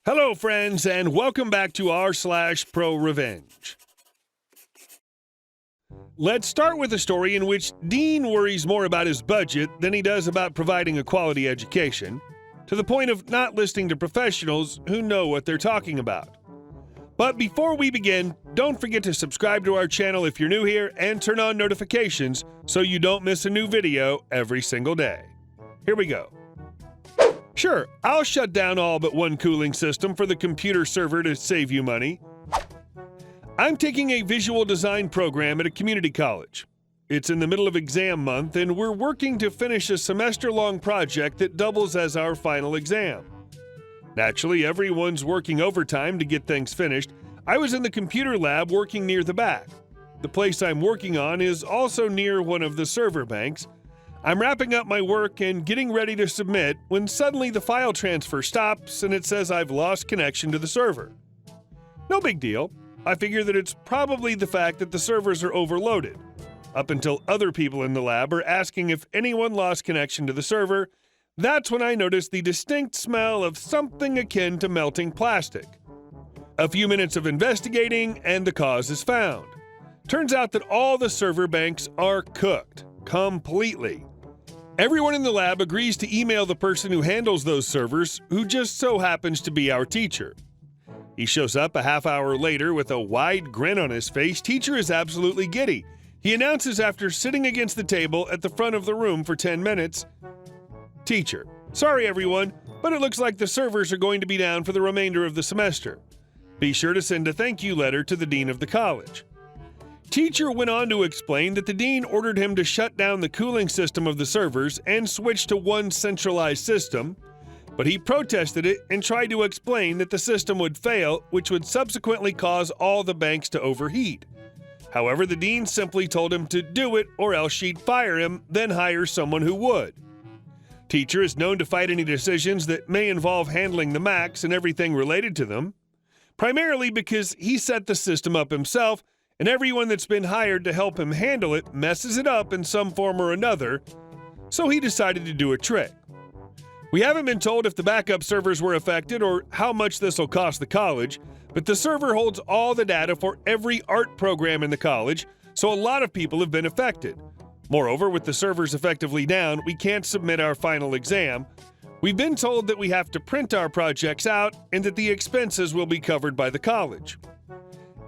Hello, friends, and welcome back to r/ProRevenge. Let's start with a story in which Dean worries more about his budget than he does about providing a quality education, to the point of not listening to professionals who know what they're talking about. But before we begin, don't forget to subscribe to our channel if you're new here and turn on notifications so you don't miss a new video every single day. Here we go. Sure, I'll shut down all but one cooling system for the computer server to save you money. I'm taking a visual design program at a community college. It's in the middle of exam month, and we're working to finish a semester-long project that doubles as our final exam. Naturally, everyone's working overtime to get things finished. I was in the computer lab working near the back. The place I'm working on is also near one of the server banks. I'm wrapping up my work and getting ready to submit when suddenly the file transfer stops and it says I've lost connection to the server. No big deal. I figure that it's probably the fact that the servers are overloaded. Up until other people in the lab are asking if anyone lost connection to the server, that's when I noticed the distinct smell of something akin to melting plastic. A few minutes of investigating and the cause is found. Turns out that all the server banks are cooked. Completely. Everyone in the lab agrees to email the person who handles those servers, who just so happens to be our teacher. He shows up a half hour later with a wide grin on his face. Teacher is absolutely giddy. He announces after sitting against the table at the front of the room for 10 minutes, "Teacher, sorry everyone, but it looks like the servers are going to be down for the remainder of the semester. Be sure to send a thank you letter to the dean of the college." Teacher went on to explain that the dean ordered him to shut down the cooling system of the servers and switch to one centralized system, but he protested it and tried to explain that the system would fail, which would subsequently cause all the banks to overheat. However, the dean simply told him to do it or else she'd fire him, then hire someone who would. Teacher is known to fight any decisions that may involve handling the Macs and everything related to them, primarily because he set the system up himself, and everyone that's been hired to help him handle it messes it up in some form or another, so he decided to do a trick. We haven't been told if the backup servers were affected or how much this will cost the college, but the server holds all the data for every art program in the college, so a lot of people have been affected. Moreover, with the servers effectively down, we can't submit our final exam. We've been told that we have to print our projects out and that the expenses will be covered by the college.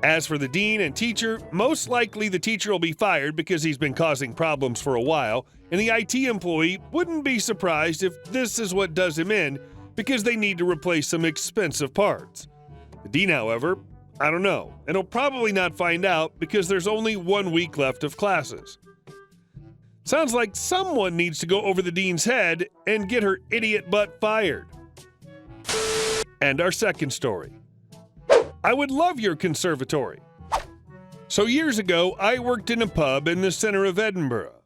As for the dean and teacher, most likely the teacher will be fired because he's been causing problems for a while, and the IT employee wouldn't be surprised if this is what does him in because they need to replace some expensive parts. The dean, however, I don't know, and he'll probably not find out because there's only 1 week left of classes. Sounds like someone needs to go over the dean's head and get her idiot butt fired. And our second story. I would love your conservatory. So years ago, I worked in a pub in the center of Edinburgh.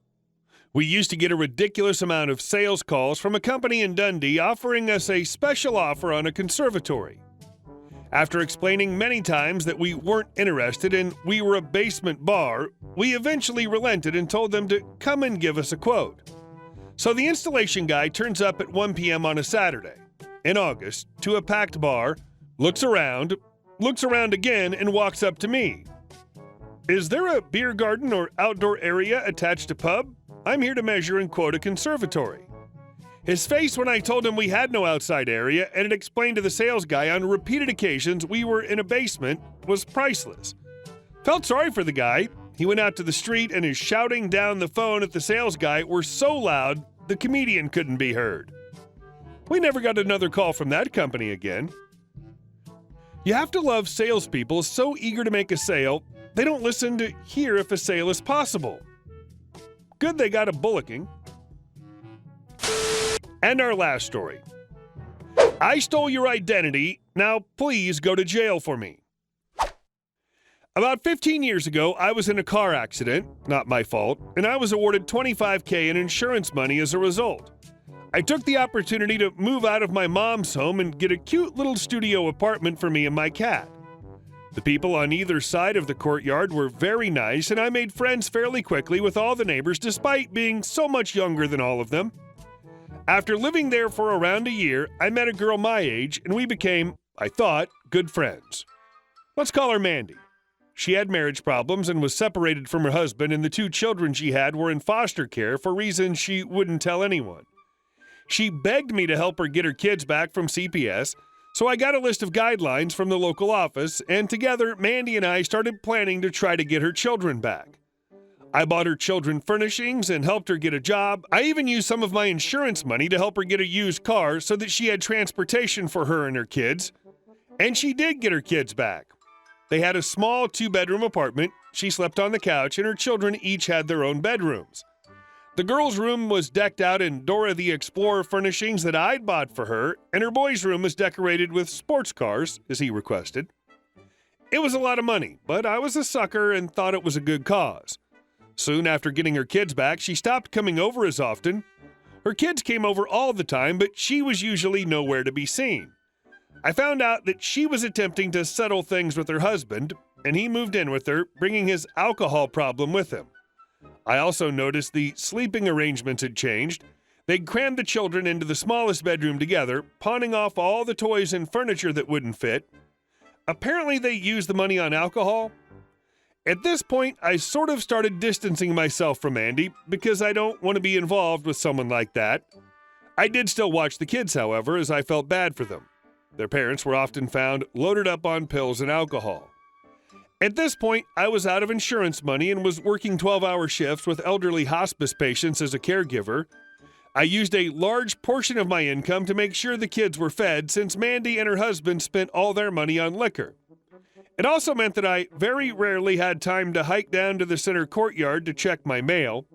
We used to get a ridiculous amount of sales calls from a company in Dundee offering us a special offer on a conservatory. After explaining many times that we weren't interested and we were a basement bar, we eventually relented and told them to come and give us a quote. So the installation guy turns up at 1 p.m. on a Saturday, in August, to a packed bar, looks around again, and walks up to me. "Is there a beer garden or outdoor area attached to pub? I'm here to measure and quote a conservatory." His face when I told him we had no outside area and had explained to the sales guy on repeated occasions we were in a basement was priceless. Felt sorry for the guy. He went out to the street and his shouting down the phone at the sales guy were so loud the comedian couldn't be heard. We never got another call from that company again. You have to love salespeople so eager to make a sale, they don't listen to hear if a sale is possible. Good they got a bullocking. And our last story. I stole your identity, now please go to jail for me. About 15 years ago, I was in a car accident, not my fault, and I was awarded $25,000 in insurance money as a result. I took the opportunity to move out of my mom's home and get a cute little studio apartment for me and my cat. The people on either side of the courtyard were very nice, and I made friends fairly quickly with all the neighbors despite being so much younger than all of them. After living there for around a year, I met a girl my age, and we became I thought, good friends. Let's call her Mandy. She had marriage problems and was separated from her husband, and the 2 children she had were in foster care for reasons she wouldn't tell anyone. She begged me to help her get her kids back from CPS, so I got a list of guidelines from the local office, and together, Mandy and I started planning to try to get her children back. I bought her children furnishings and helped her get a job. I even used some of my insurance money to help her get a used car so that she had transportation for her and her kids. And she did get her kids back. They had a small 2-bedroom apartment. She slept on the couch, and her children each had their own bedrooms. The girl's room was decked out in Dora the Explorer furnishings that I'd bought for her, and her boy's room was decorated with sports cars, as he requested. It was a lot of money, but I was a sucker and thought it was a good cause. Soon after getting her kids back, she stopped coming over as often. Her kids came over all the time, but she was usually nowhere to be seen. I found out that she was attempting to settle things with her husband, and he moved in with her, bringing his alcohol problem with him. I also noticed the sleeping arrangements had changed. They'd crammed the children into the smallest bedroom together, pawning off all the toys and furniture that wouldn't fit. Apparently, they used the money on alcohol. At this point, I sort of started distancing myself from Andy because I don't want to be involved with someone like that. I did still watch the kids, however, as I felt bad for them. Their parents were often found loaded up on pills and alcohol. At this point, I was out of insurance money and was working 12-hour shifts with elderly hospice patients as a caregiver. I used a large portion of my income to make sure the kids were fed, since Mandy and her husband spent all their money on liquor. It also meant that I very rarely had time to hike down to the center courtyard to check my mail.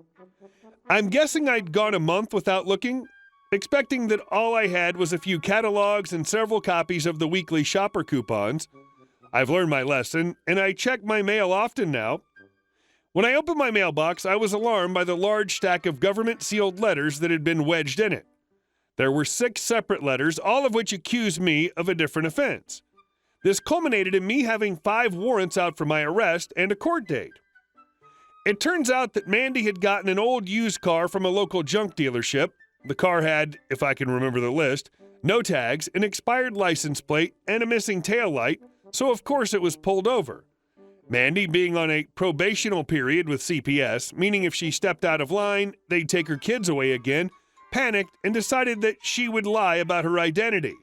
I'm guessing I'd gone a month without looking, expecting that all I had was a few catalogs and several copies of the weekly shopper coupons. I've learned my lesson, and I check my mail often now. When I opened my mailbox, I was alarmed by the large stack of government-sealed letters that had been wedged in it. There were 6 separate letters, all of which accused me of a different offense. This culminated in me having 5 warrants out for my arrest and a court date. It turns out that Mandy had gotten an old used car from a local junk dealership. The car had, if I can remember the list, no tags, an expired license plate, and a missing taillight, so of course it was pulled over. Mandy, being on a probational period with CPS, meaning if she stepped out of line, they'd take her kids away again, panicked and decided that she would lie about her identity.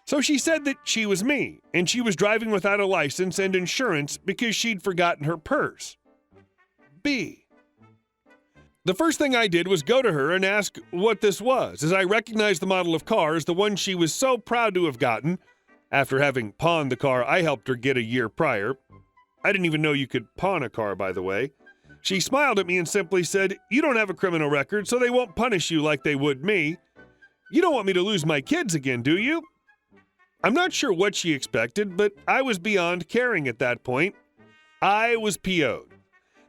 So she said that she was me, and she was driving without a license and insurance because she'd forgotten her purse. B. The first thing I did was go to her and ask what this was, as I recognized the model of car as the one she was so proud to have gotten. After having pawned the car I helped her get a year prior. I didn't even know you could pawn a car, by the way. She smiled at me and simply said, "You don't have a criminal record, so they won't punish you like they would me. You don't want me to lose my kids again, do you?" I'm not sure what she expected, but I was beyond caring at that point. I was PO'd.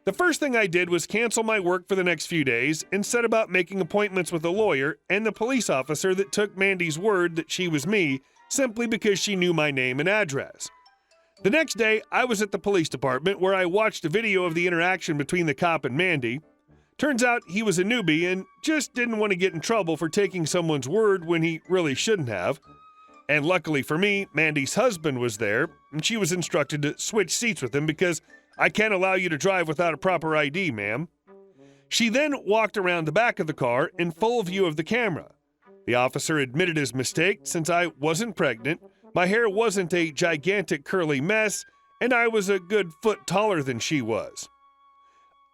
The first thing I did was cancel my work for the next few days and set about making appointments with a lawyer and the police officer that took Mandy's word that she was me, simply because she knew my name and address. The next day, I was at the police department where I watched a video of the interaction between the cop and Mandy. Turns out he was a newbie and just didn't want to get in trouble for taking someone's word when he really shouldn't have. And luckily for me, Mandy's husband was there, and she was instructed to switch seats with him because I can't allow you to drive without a proper ID, ma'am. She then walked around the back of the car in full view of the camera. The officer admitted his mistake since I wasn't pregnant, my hair wasn't a gigantic curly mess, and I was a good foot taller than she was.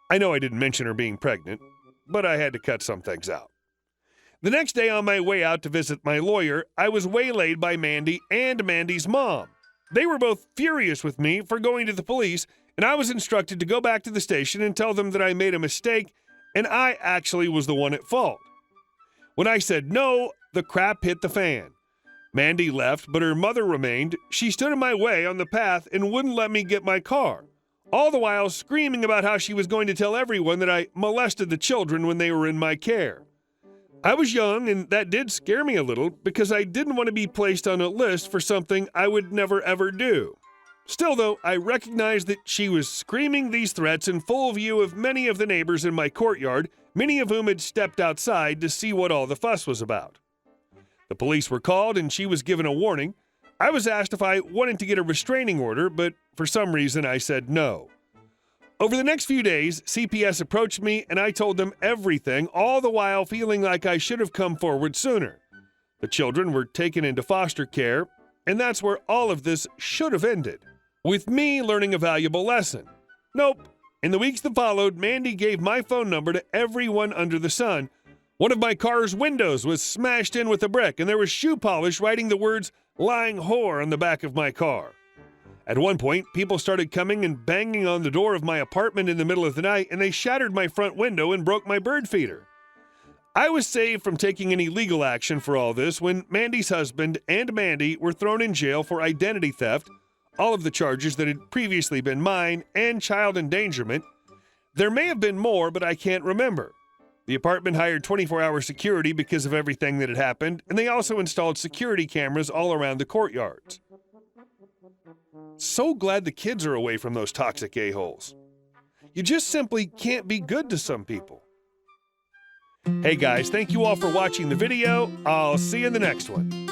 I know I didn't mention her being pregnant, but I had to cut some things out. The next day on my way out to visit my lawyer, I was waylaid by Mandy and Mandy's mom. They were both furious with me for going to the police, and I was instructed to go back to the station and tell them that I made a mistake and I actually was the one at fault. When I said no, the crap hit the fan. Mandy left, but her mother remained. She stood in my way on the path and wouldn't let me get my car, all the while screaming about how she was going to tell everyone that I molested the children when they were in my care. I was young, and that did scare me a little because I didn't want to be placed on a list for something I would never ever do. Still, though, I recognized that she was screaming these threats in full view of many of the neighbors in my courtyard, many of whom had stepped outside to see what all the fuss was about. The police were called, and she was given a warning. I was asked if I wanted to get a restraining order, but for some reason I said no. Over the next few days, CPS approached me and I told them everything, all the while feeling like I should have come forward sooner. The children were taken into foster care, and that's where all of this should have ended, with me learning a valuable lesson. Nope. In the weeks that followed, Mandy gave my phone number to everyone under the sun. One of my car's windows was smashed in with a brick, and there was shoe polish writing the words "lying whore" on the back of my car. At one point, people started coming and banging on the door of my apartment in the middle of the night, and they shattered my front window and broke my bird feeder. I was saved from taking any legal action for all this when Mandy's husband and Mandy were thrown in jail for identity theft, all of the charges that had previously been mine, and child endangerment. There may have been more, but I can't remember. The apartment hired 24-hour security because of everything that had happened, and they also installed security cameras all around the courtyards. So glad the kids are away from those toxic a-holes. You just simply can't be good to some people. Hey guys, thank you all for watching the video. I'll see you in the next one.